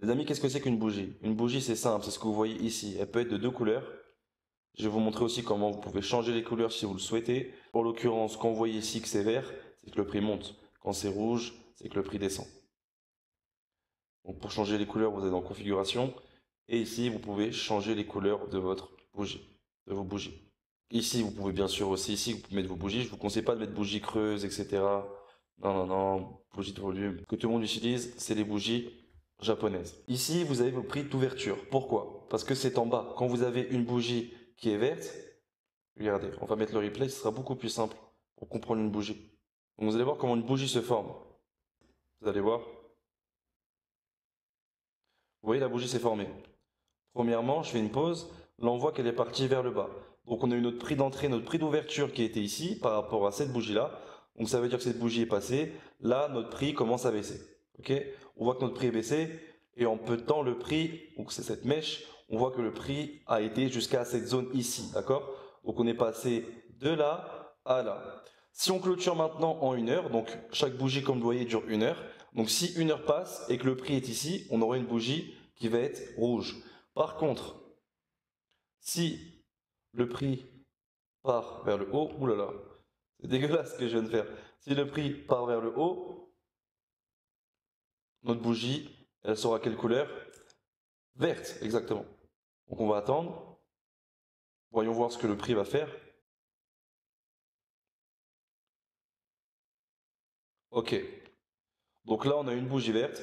Les amis, qu'est-ce que c'est qu'une bougie? Une bougie, c'est simple, c'est ce que vous voyez ici. Elle peut être de deux couleurs. Je vais vous montrer aussi comment vous pouvez changer les couleurs si vous le souhaitez. En l'occurrence, quand vous voyez ici que c'est vert, c'est que le prix monte. Quand c'est rouge, c'est que le prix descend. Donc pour changer les couleurs, vous allez dans configuration. Et ici, vous pouvez changer les couleurs de votre bougie, de vos bougies. Ici, vous pouvez bien sûr aussi, ici, vous pouvez mettre vos bougies. Je ne vous conseille pas de mettre bougies creuses, etc. Non, non, non, bougies de volume. Ce que tout le monde utilise, c'est les bougies japonaises. Ici, vous avez vos prix d'ouverture. Pourquoi? Parce que c'est en bas. Quand vous avez une bougie qui est verte, regardez, on va mettre le replay, ce sera beaucoup plus simple pour comprendre une bougie. Donc vous allez voir comment une bougie se forme. Vous allez voir. Vous voyez, la bougie s'est formée. Premièrement, je fais une pause. Là, on voit qu'elle est partie vers le bas. Donc, on a eu notre prix d'entrée, notre prix d'ouverture qui était ici par rapport à cette bougie-là. Donc, ça veut dire que cette bougie est passée. Là, notre prix commence à baisser. Ok? On voit que notre prix est baissé. Et en peu de temps, le prix, donc c'est cette mèche, on voit que le prix a été jusqu'à cette zone ici. D'accord? Donc, on est passé de là à là. Si on clôture maintenant en 1 heure, donc chaque bougie, comme vous voyez, dure 1 heure. Donc, si 1 heure passe et que le prix est ici, on aura une bougie qui va être rouge. Par contre, si le prix part vers le haut, oulala, c'est dégueulasse ce que je viens de faire. Si le prix part vers le haut, notre bougie, elle sera quelle couleur? Verte, exactement. Donc on va attendre. Voyons voir ce que le prix va faire. Ok. Donc là, on a une bougie verte.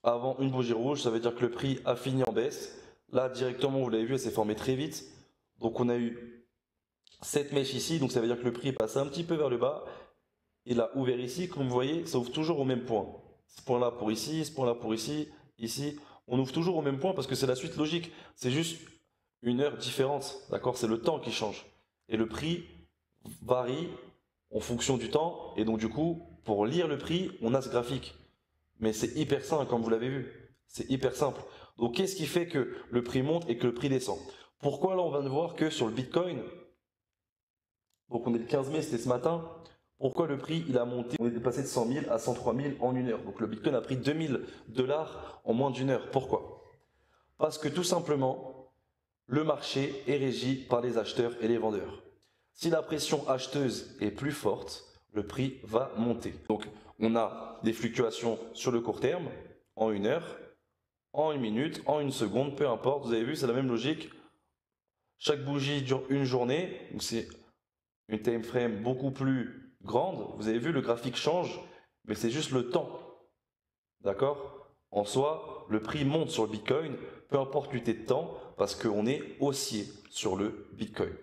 Avant une bougie rouge, ça veut dire que le prix a fini en baisse. Là, directement, vous l'avez vu, elle s'est formée très vite. Donc on a eu cette mèche ici, donc ça veut dire que le prix est passé un petit peu vers le bas. Il a ouvert ici, comme vous voyez, ça ouvre toujours au même point. Ce point-là pour ici, ce point-là pour ici, ici. On ouvre toujours au même point parce que c'est la suite logique. C'est juste 1 heure différente, d'accord? C'est le temps qui change. Et le prix varie en fonction du temps. Et donc du coup, pour lire le prix, on a ce graphique. Mais c'est hyper simple, comme vous l'avez vu. C'est hyper simple. Donc qu'est-ce qui fait que le prix monte et que le prix descend? Pourquoi là on va voir que sur le Bitcoin, donc on est le 15 mai, c'était ce matin. Pourquoi le prix il a monté? On est passé de 100 000 à 103 000 en 1 heure. Donc le Bitcoin a pris 2000 $ en moins d'1 heure. Pourquoi? Parce que tout simplement, le marché est régi par les acheteurs et les vendeurs. Si la pression acheteuse est plus forte, le prix va monter. Donc on a des fluctuations sur le court terme, en 1 heure, en 1 minute, en 1 seconde, peu importe. Vous avez vu, c'est la même logique. Chaque bougie dure une journée, donc c'est une time frame beaucoup plus grande. Vous avez vu, le graphique change, mais c'est juste le temps. D'accord? En soi, le prix monte sur le Bitcoin, peu importe l'unité de temps, parce qu'on est haussier sur le Bitcoin.